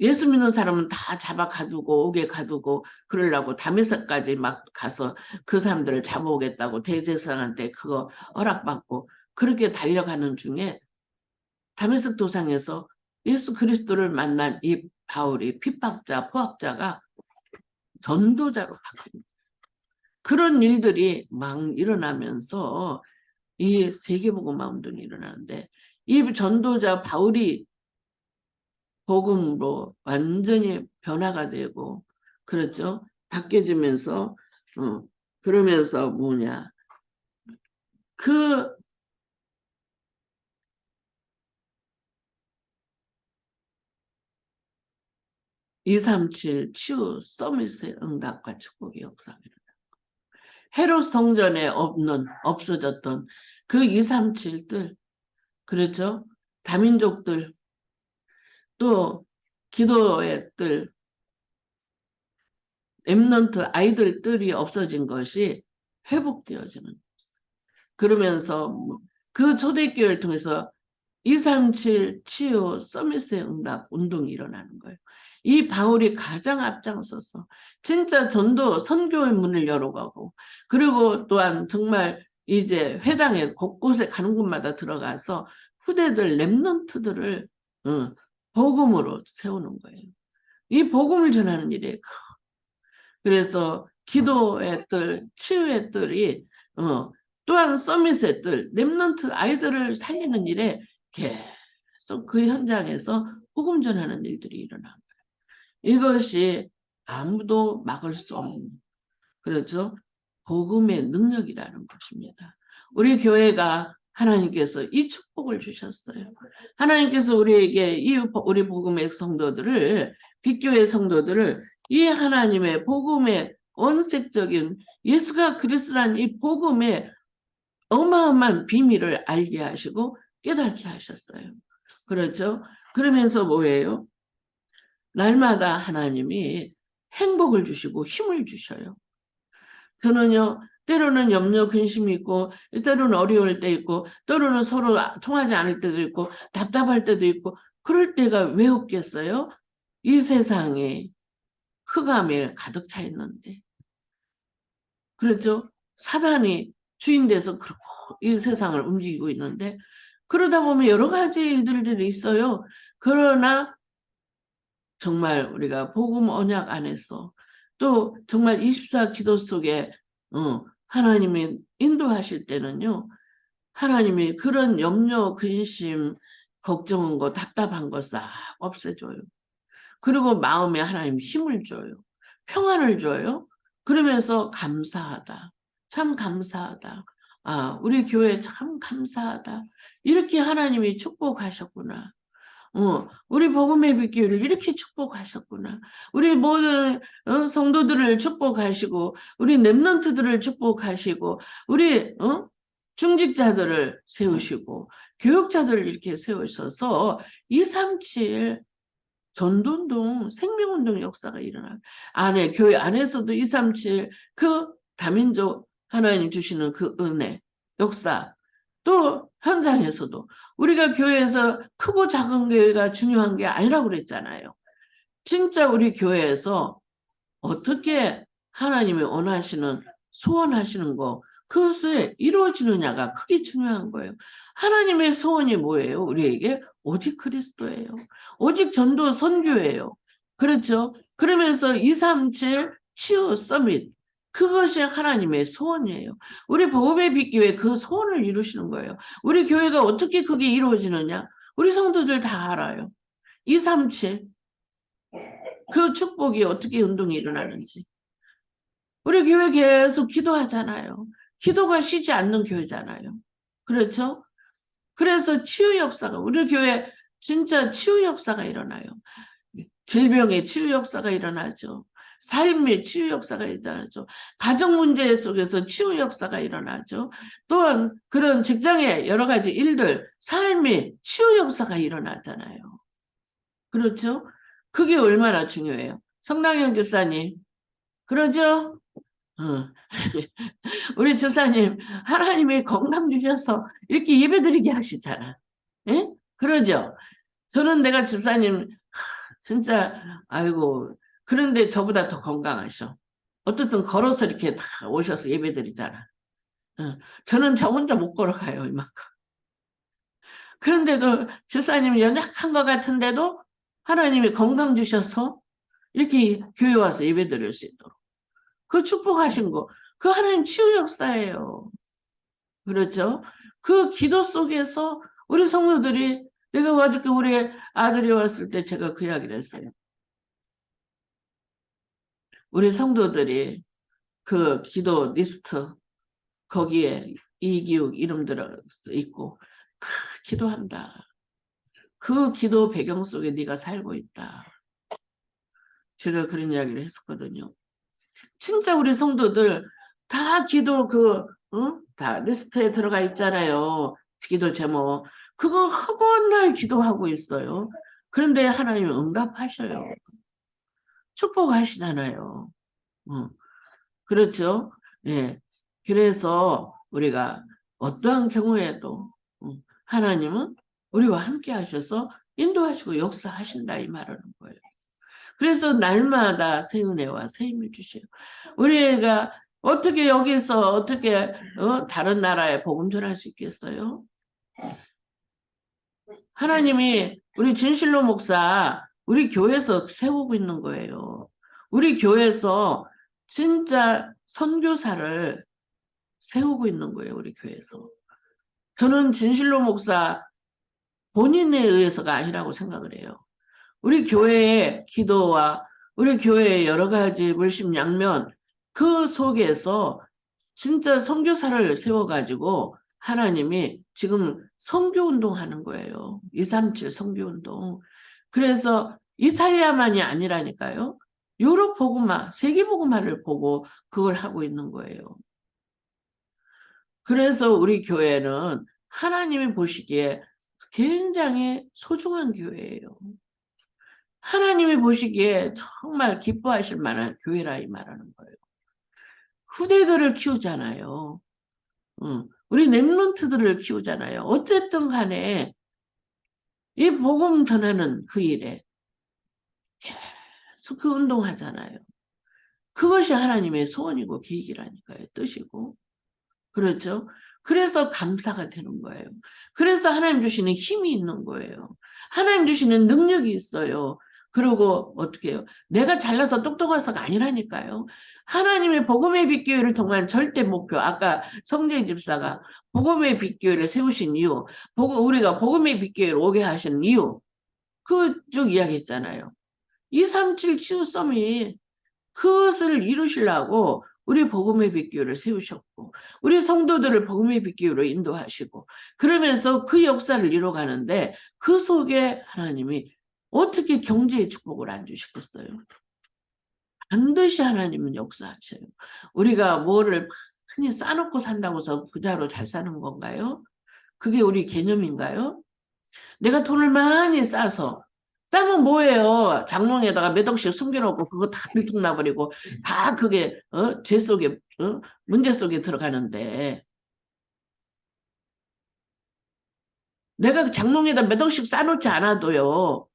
예수 믿는 사람은 다 잡아 가두고 옥에 가두고 그러려고 다메섹까지 막 가서 그 사람들을 잡아오겠다고 대제사장한테 그거 허락받고 그렇게 달려가는 중에 다메섹 도상에서 예수 그리스도를 만난 이 바울이 핍박자 포악자가 전도자로 바뀝니다. 그런 일들이 막 일어나면서 이 세계복음화 운동이 일어나는데 이 전도자 바울이 복음으로 완전히 변화가 되고 그렇죠. 바뀌어지면서 그러면서 뭐냐 그 237 치유 서밋의 응답과 축복의 역사가 일어나. 헤롯 성전에 없어졌던 그 237들 그렇죠. 다민족들 또 기도의 뜰 엠넌트 아이들들이 없어진 것이 회복되어지는 그러면서 그 초대교회를 통해서 237 치유 서밋의 응답 운동이 일어나는 거예요. 이 바울이 가장 앞장서서 진짜 전도 선교의 문을 열어가고 그리고 또한 정말 이제 회당에 곳곳에 가는 곳마다 들어가서 후대들 렘넌트들을 복음으로 세우는 거예요. 이 복음을 전하는 일에 그래서 기도의 뜰, 치유의 뜰이 또한 서밋의 뜰, 렘넌트 아이들을 살리는 일에 계속 그 현장에서 복음 전하는 일들이 일어난 거예요. 이것이 아무도 막을 수 없는 그렇죠? 복음의 능력이라는 것입니다. 우리 교회가 하나님께서 이 축복을 주셨어요. 하나님께서 우리에게 우리 복음의 성도들을 빛교회 성도들을 이 하나님의 복음의 원색적인 예수가 그리스도라는 이 복음의 어마어마한 비밀을 알게 하시고 깨닫게 하셨어요. 그렇죠? 그러면서 뭐예요? 날마다 하나님이 행복을 주시고 힘을 주셔요. 저는요, 때로는 염려, 근심이 있고, 때로는 어려울 때 있고, 때로는 서로 통하지 않을 때도 있고, 답답할 때도 있고, 그럴 때가 왜 없겠어요? 이 세상에 흑암에 가득 차 있는데. 그렇죠? 사단이 주인 돼서 그렇고 이 세상을 움직이고 있는데, 그러다 보면 여러 가지 일들이 있어요. 그러나 정말 우리가 복음 언약 안에서 또 정말 24 기도 속에 하나님이 인도하실 때는요. 하나님이 그런 염려, 근심, 걱정한 거, 답답한 거 싹 없애줘요. 그리고 마음에 하나님 힘을 줘요. 평안을 줘요. 그러면서 감사하다. 참 감사하다. 아, 우리 교회 참 감사하다. 이렇게 하나님이 축복하셨구나. 우리 복음의 빛교회를 이렇게 축복하셨구나. 우리 모든 성도들을 축복하시고 우리 렘넌트들을 축복하시고 우리 중직자들을 세우시고 교육자들을 이렇게 세우셔서 237 전도운동, 생명운동 역사가 일어나요. 교회 안에서도 237 그 다민족 하나님 주시는 그 은혜, 역사 또 현장에서도 우리가 교회에서 크고 작은 교회가 중요한 게 아니라고 그랬잖아요. 진짜 우리 교회에서 어떻게 하나님이 원하시는 소원하시는 거 그것을 이루어지느냐가 크게 중요한 거예요. 하나님의 소원이 뭐예요? 우리에게 오직 그리스도예요. 오직 전도 선교예요. 그렇죠? 그러면서 237 치유 서밋 그것이 하나님의 소원이에요. 우리 복음의 빛교회 그 소원을 이루시는 거예요. 우리 교회가 어떻게 그게 이루어지느냐? 우리 성도들 다 알아요. 237 그 축복이 어떻게 운동이 일어나는지. 우리 교회 계속 기도하잖아요. 기도가 쉬지 않는 교회잖아요. 그렇죠? 그래서 치유 역사가 우리 교회 진짜 치유 역사가 일어나요. 질병의 치유 역사가 일어나죠. 삶의 치유 역사가 일어나죠. 가정 문제 속에서 치유 역사가 일어나죠. 또한 그런 직장의 여러 가지 일들, 삶의 치유 역사가 일어나잖아요. 그렇죠? 그게 얼마나 중요해요. 성당영 집사님, 그러죠? 어. 우리 집사님, 하나님이 건강 주셔서 이렇게 예배드리게 하시잖아. 예? 그러죠? 저는 내가 집사님, 진짜, 아이고, 그런데 저보다 더 건강하셔. 어쨌든 걸어서 이렇게 다 오셔서 예배드리잖아. 어. 저는 저 혼자 못 걸어가요, 이만큼. 그런데도 집사님 연약한 것 같은데도 하나님이 건강 주셔서 이렇게 교회 와서 예배 드릴 수 있도록. 그 축복하신 거, 그 하나님 치유 역사예요. 그렇죠? 그 기도 속에서 우리 성도들이, 내가 어저께 우리 아들이 왔을 때 제가 그 이야기를 했어요. 우리 성도들이 그 기도 리스트, 거기에 이기욱 이름 들어 있고, 기도한다. 그 기도 배경 속에 네가 살고 있다. 제가 그런 이야기를 했었거든요. 진짜 우리 성도들 다 기도 다 리스트에 들어가 있잖아요. 기도 제목. 그거 허구한 날 기도하고 있어요. 그런데 하나님이 응답하셔요. 축복하시잖아요. 그렇죠? 예. 그래서 우리가 어떠한 경우에도 하나님은 우리와 함께 하셔서 인도하시고 역사하신다 이 말하는 거예요. 그래서 날마다 새 은혜와 새 힘을 주셔요. 우리가 어떻게 여기서 어떻게 다른 나라에 복음 전할 수 있겠어요? 하나님이 우리 진실로 목사 우리 교회에서 세우고 있는 거예요. 우리 교회에서 진짜 선교사를 세우고 있는 거예요. 우리 교회에서. 저는 진실로 목사 본인에 의해서가 아니라고 생각을 해요. 우리 교회의 기도와 우리 교회의 여러 가지 물심양면 그 속에서 진짜 선교사를 세워가지고 하나님이 지금 선교운동 하는 거예요. 237 선교운동. 그래서 이탈리아만이 아니라니까요. 유럽 복음화, 세계 복음화를 보고 그걸 하고 있는 거예요. 그래서 우리 교회는 하나님이 보시기에 굉장히 소중한 교회예요. 하나님이 보시기에 정말 기뻐하실 만한 교회라 이 말하는 거예요. 후대들을 키우잖아요. 우리 랩런트들을 키우잖아요. 어쨌든 간에 이 복음 전하는 그 일에 계속 그 운동하잖아요. 그것이 하나님의 소원이고 계획이라니까요. 뜻이고. 그렇죠? 그래서 감사가 되는 거예요. 그래서 하나님 주시는 힘이 있는 거예요. 하나님 주시는 능력이 있어요. 그리고 어떻게 해요? 내가 잘나서 똑똑해서가 아니라니까요. 하나님의 복음의 빛교회를 통한 절대 목표. 아까 성재 집사가 복음의 빛교회를 세우신 이유, 우리가 복음의 빛교회를 오게 하신 이유, 그쪽 이야기했잖아요. 237 치유 서밋 그것을 이루시려고 우리 복음의 빛교회를 세우셨고 우리 성도들을 복음의 빛교회로 인도하시고 그러면서 그 역사를 이뤄가는데 그 속에 하나님이 어떻게 경제의 축복을 안 주시겠어요? 반드시 하나님은 역사하셔요. 우리가 뭐를 많이 싸놓고 산다고 해서 부자로 잘 사는 건가요? 그게 우리 개념인가요? 내가 돈을 많이 싸서 싸면 뭐예요? 장롱에다가 몇 억씩 숨겨놓고 그거 다 들통나버리고 다 그게 죄 속에 문제 속에 들어가는데 내가 장롱에다 몇 억씩 싸놓지 않아도요.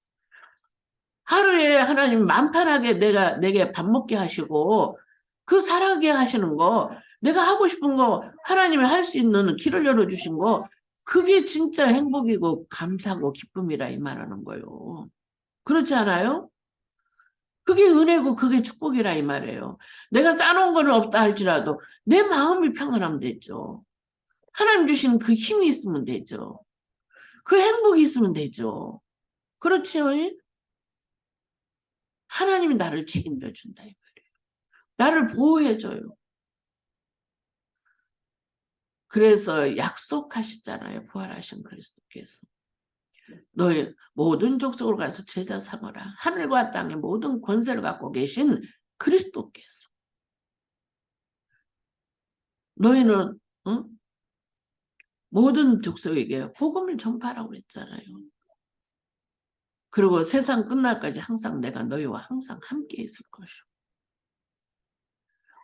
하루에 하나님 만판하게 내게 밥 먹게 하시고 그 살아게 하시는 거 내가 하고 싶은 거 하나님이 할 수 있는 길을 열어주신 거 그게 진짜 행복이고 감사고 기쁨이라 이 말하는 거예요. 그렇지 않아요? 그게 은혜고 그게 축복이라 이 말이에요. 내가 싸놓은 거는 없다 할지라도 내 마음이 평안하면 되죠. 하나님 주신 그 힘이 있으면 되죠. 그 행복이 있으면 되죠. 그렇지요? 하나님이 나를 책임져 준다 이 말이에요. 나를 보호해줘요. 그래서 약속하셨잖아요. 부활하신 그리스도께서. 너희 모든 족속으로 가서 제자 삼아라. 하늘과 땅의 모든 권세를 갖고 계신 그리스도께서. 너희는 모든 족속에게 복음을 전파하라고 했잖아요. 그리고 세상 끝날까지 항상 내가 너희와 항상 함께 있을 것이오.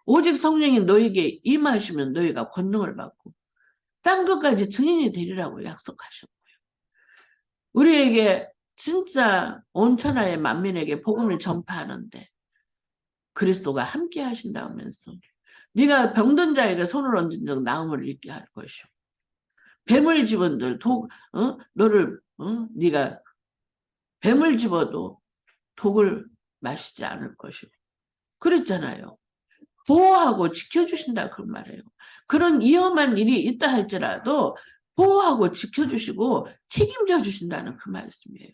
오직 성령이 너희에게 임하시면 너희가 권능을 받고 땅 끝까지 증인이 되리라고 약속하셨고요. 우리에게 진짜 온 천하의 만민에게 복음을 전파하는데 그리스도가 함께 하신다면서 네가 병든 자에게 손을 얹은 적 나음을 입게 할 것이오. 뱀을 집은들 너를 네가 뱀을 집어도 독을 마시지 않을 것이오. 그랬잖아요. 보호하고 지켜주신다 그 말이에요. 그런 위험한 일이 있다 할지라도 보호하고 지켜주시고 책임져 주신다는 그 말씀이에요.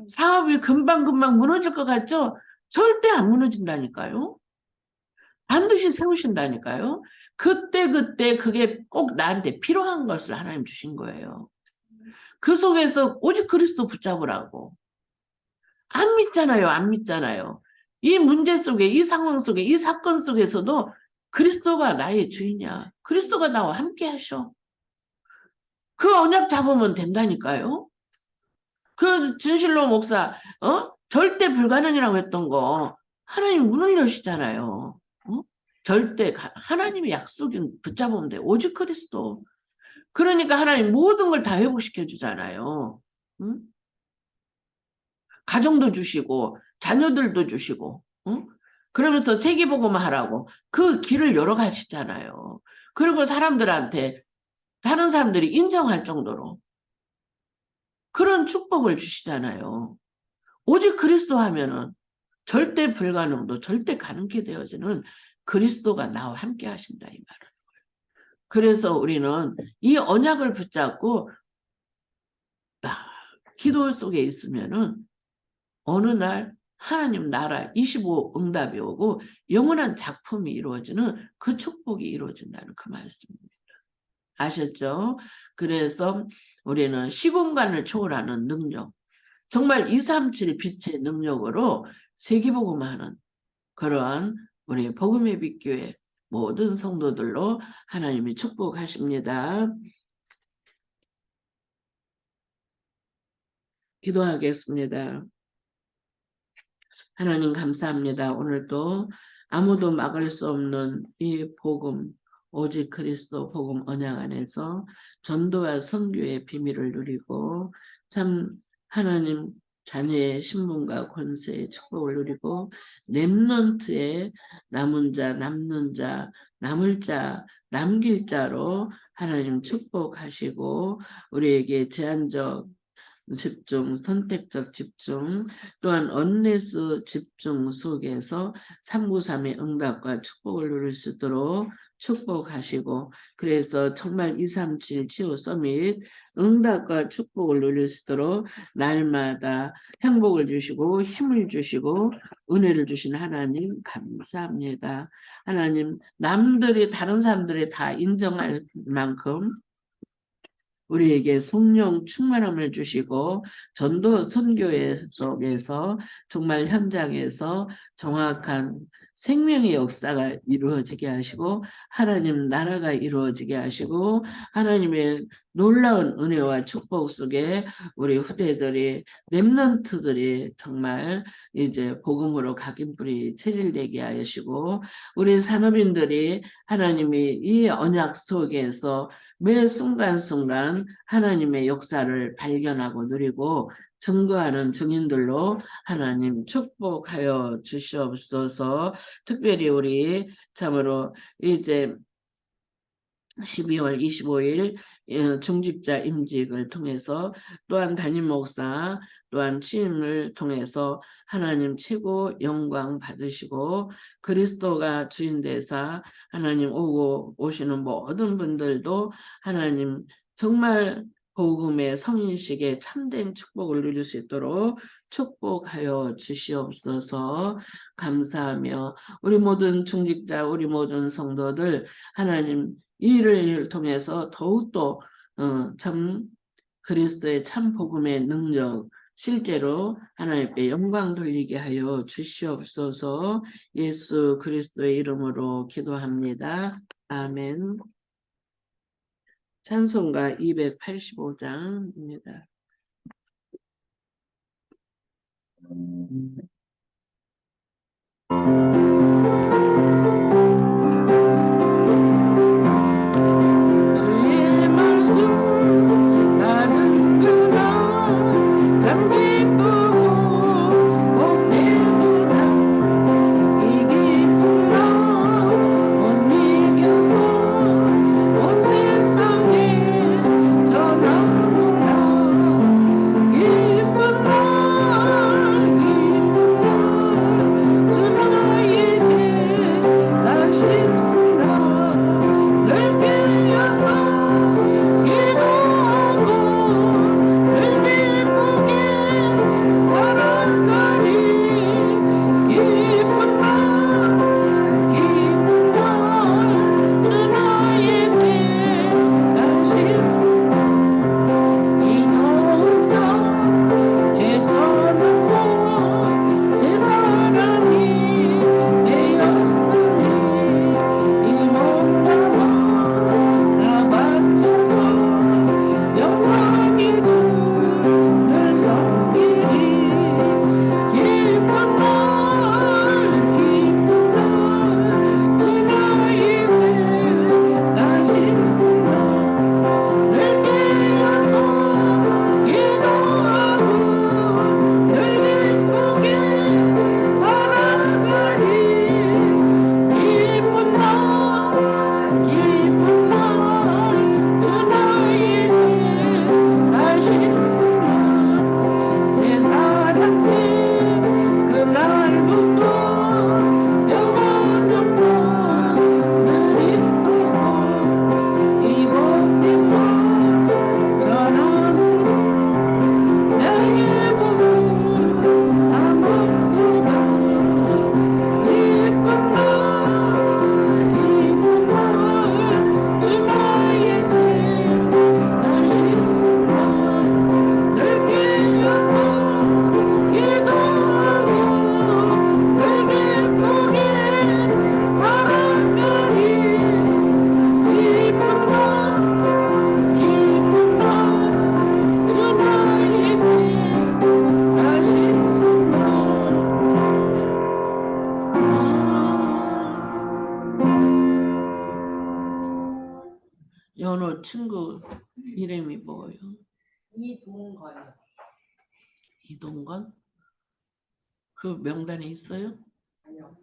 사업이 금방금방 무너질 것 같죠? 절대 안 무너진다니까요. 반드시 세우신다니까요. 그때 그게 꼭 나한테 필요한 것을 하나님 주신 거예요. 그 속에서 오직 그리스도 붙잡으라고. 안 믿잖아요. 안 믿잖아요. 이 문제 속에, 이 상황 속에, 이 사건 속에서도 그리스도가 나의 주인이야. 그리스도가 나와 함께 하셔. 그 언약 잡으면 된다니까요. 그 진실로 목사, 절대 불가능이라고 했던 거 하나님 문을 여시잖아요. 절대 하나님의 약속은 붙잡으면 돼. 오직 그리스도. 그러니까 하나님 모든 걸 다 회복시켜 주잖아요. 응? 가정도 주시고 자녀들도 주시고 그러면서 세계복음을 하라고 그 길을 열어가시잖아요. 그리고 사람들한테 다른 사람들이 인정할 정도로 그런 축복을 주시잖아요. 오직 그리스도 하면은 절대 불가능도 절대 가능케 되어지는 그리스도가 나와 함께 하신다 이 말은. 그래서 우리는 이 언약을 붙잡고 기도 속에 있으면은 어느 날 하나님 나라 25 응답이 오고 영원한 작품이 이루어지는 그 축복이 이루어진다는 그 말씀입니다. 아셨죠? 그래서 우리는 시공간을 초월하는 능력, 정말 237 빛의 능력으로 세계복음하는 그러한 우리 복음의 빛교회 모든 성도들로 하나님이 축복하십니다. 기도하겠습니다. 하나님 감사합니다. 오늘도 아무도 막을 수 없는 이 복음, 오직 그리스도 복음 언약 안에서 전도와 선교의 비밀을 누리고 참 하나님 자녀의 신분과 권세의 축복을 누리고 렘넌트의 남은 자, 남는 자, 남을 자, 남길 자로 하나님 축복하시고 우리에게 제한적 집중, 선택적 집중, 또한 언네스 집중 속에서 393의 응답과 축복을 누릴 수 있도록 축복하시고 그래서 정말 237 치유 서밋 응답과 축복을 누릴 수 있도록 날마다 행복을 주시고 힘을 주시고 은혜를 주신 하나님 감사합니다. 하나님 남들이 다른 사람들이 다 인정할 만큼 우리에게 성령 충만함을 주시고 전도 선교회 속에서 정말 현장에서 정확한 생명의 역사가 이루어지게 하시고 하나님 나라가 이루어지게 하시고 하나님의 놀라운 은혜와 축복 속에 우리 후대들이 렘넌트들이 정말 이제 복음으로 각인뿌리 체질되게 하시고 우리 산업인들이 하나님이 이 언약 속에서 매 순간순간 하나님의 역사를 발견하고 누리고 증거하는 증인들로 하나님 축복하여 주시옵소서. 특별히 우리 참으로 이제 12월 25일 중직자 임직을 통해서 또한 담임 목사 또한 취임을 통해서 하나님 최고 영광 받으시고 그리스도가 주인되사 하나님 오시는 모든 분들도 하나님 정말 복음의 성인식에 참된 축복을 누릴 수 있도록 축복하여 주시옵소서. 감사하며 우리 모든 중직자 우리 모든 성도들 하나님 이 일을 통해서 더욱더 참 그리스도의 참 복음의 능력 실제로 하나님께 영광 돌리게 하여 주시옵소서. 예수 그리스도의 이름으로 기도합니다. 아멘. 찬송가 285장입니다. 주의 말씀 나는 그나 참 기쁘고 복되도다. 이 기쁨 나못 이겨서 온 세상에 전하노라. 기쁜 날 주 나의 죄 씻으라. 늘 깨어서 기도하고 늘 기쁘게 살아가리. 기쁜 날 주 나의 죄 씻으라. 이 좋은 날 전하고 새 사랑이 되었으니 이 몸과 다 바쳐서 영원히 주를 섬기리. 기쁜 날 주 나의 죄 씻으라. 늘 깨어서 기도하고 늘 기쁘게 살아가리. 기쁜 날 주 나의 죄 씻으라. 새 사랑이 그날부터 영원토록 늘 있어서 이 복된 전하는 나의 몸을 삼았구나. 기쁜 날 주 나의 죄 씻으라. 늘 깨어서 기도하고 늘 기쁘게 살아가리. 기쁜 날 주 나의 죄 씻으라. 연호 친구 이름이 뭐예요? 이동건이요. 이동건? 그 명단에 있어요? 아니요.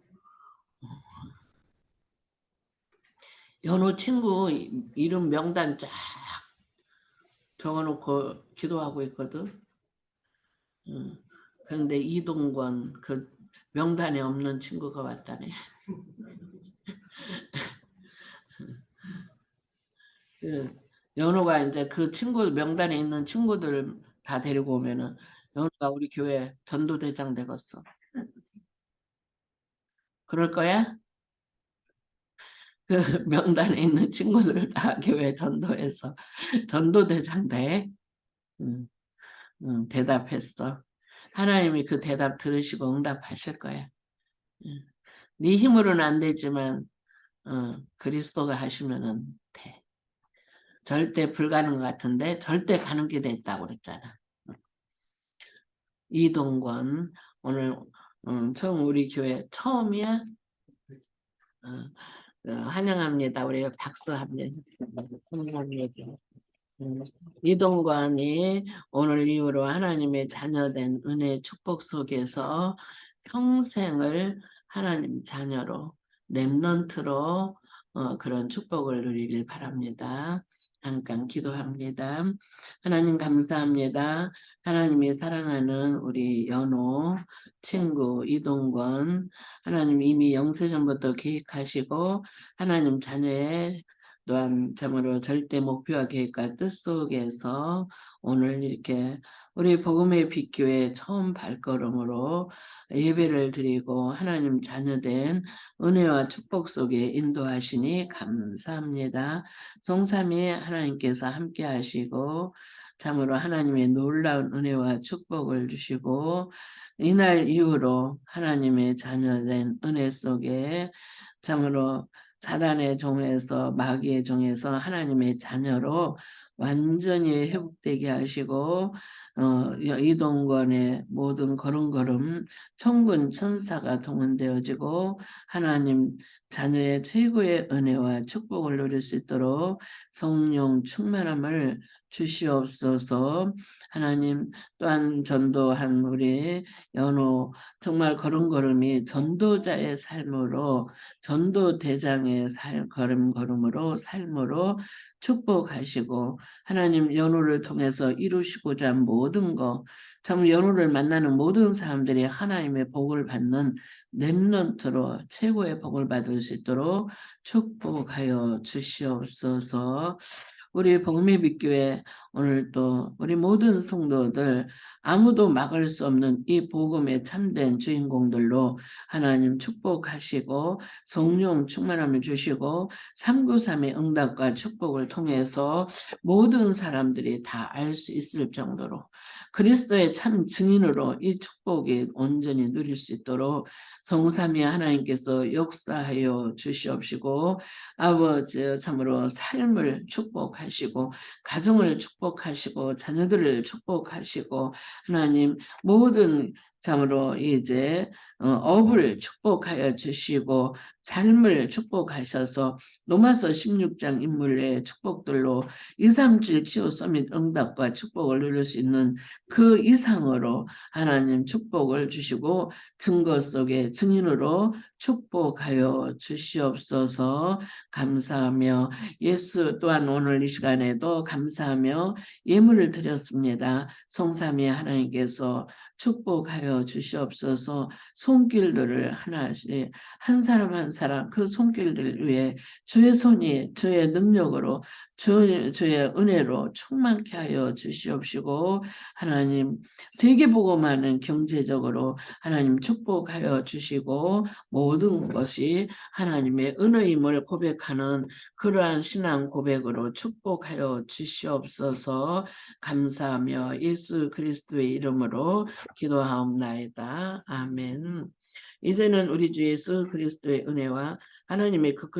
연호 친구 이름 명단 쫙 적어놓고 기도하고 있거든. 그런데 이동건 그 명단에 없는 친구가 왔다네. 그 연호가 이제 그 친구 명단에 있는 친구들 다 데리고 오면은 연호가 우리 교회 전도대장 되겠어. 그럴 거야? 그 명단에 있는 친구들을 다 교회 전도해서 전도대장 돼. 대답했어. 하나님이 그 대답 들으시고 응답하실 거야. 네 힘으로는 안 되지만 그리스도가 하시면은 돼. 절대 불가능 같은데 절대 가는 길에 있다고 그랬잖아. 이동건 오늘 처음 우리 교회 처음이야. 환영합니다. 우리 박수합니다. 환영합니다. 이동관이 오늘 이후로 하나님의 자녀된 은혜 축복 속에서 평생을 하나님 자녀로 렘넌트로 그런 축복을 누리길 바랍니다. 잠깐 기도합니다. 하나님 감사합니다. 하나님이 사랑하는 우리 연호 친구 이동건 하나님 이미 영세전부터 계획하시고 하나님 자녀의 또한 참으로 절대 목표와 계획과 뜻 속에서 오늘 이렇게 우리 복음의 빛교회 처음 발걸음으로 예배를 드리고 하나님 자녀된 은혜와 축복 속에 인도하시니 감사합니다. 성삼위 하나님께서 함께 하시고 참으로 하나님의 놀라운 은혜와 축복을 주시고 이날 이후로 하나님의 자녀된 은혜 속에 참으로 사단의 종에서 마귀의 종에서 하나님의 자녀로 완전히 회복되게 하시고 이동건의 모든 걸음걸음 천군 천사가 동원되어지고 하나님 자녀의 최고의 은혜와 축복을 누릴 수 있도록 성령 충만함을 주시옵소서. 하나님 또한 전도한 우리 연호 정말 걸음걸음이 전도자의 삶으로 전도대장의 걸음걸음으로 삶으로 축복하시고 하나님 연호를 통해서 이루시고자 한 모든 것 참 연호를 만나는 모든 사람들이 하나님의 복을 받는 렘넌트로 최고의 복을 받을 수 있도록 축복하여 주시옵소서. 우리 복음의빛교회 오늘 또 우리 모든 성도들 아무도 막을 수 없는 이 복음의 참된 주인공들로 하나님 축복하시고 성령 충만함을 주시고 393의 응답과 축복을 통해서 모든 사람들이 다 알 수 있을 정도로 그리스도의 참 증인으로 이 축복이 온전히 누릴 수 있도록 성삼위 하나님께서 역사하여 주시옵시고 아버지 참으로 삶을 축복하시고 가정을 축복하시고 자녀들을 축복하시고 하나님 모든 참으로 이제 업을 축복하여 주시고 삶을 축복하셔서 로마서 16장 인물의 축복들로 237 치유 서밋 응답과 축복을 누릴 수 있는 그 이상으로 하나님 축복을 주시고 증거 속에 증인으로 축복하여 주시옵소서. 감사하며 예수 또한 오늘 이 시간에도 감사하며 예물을 드렸습니다. 성삼위 하나님께서 축복하여 주시옵소서. 손길들을 하나씩 한 사람 한 사람 그 손길들 위해 주의 손이 주의 능력으로 주의 은혜로 충만케 하여 주시옵시고 하나님 세계복음하는 경제적으로 하나님 축복하여 주시고 모든 것이 하나님의 은혜임을 고백하는 그러한 신앙 고백으로 축복하여 주시옵소서. 감사하며 예수 그리스도의 이름으로 기도하옵나이다. 아멘. 이제는 우리 주 예수 그리스도의 은혜와 하나님의 그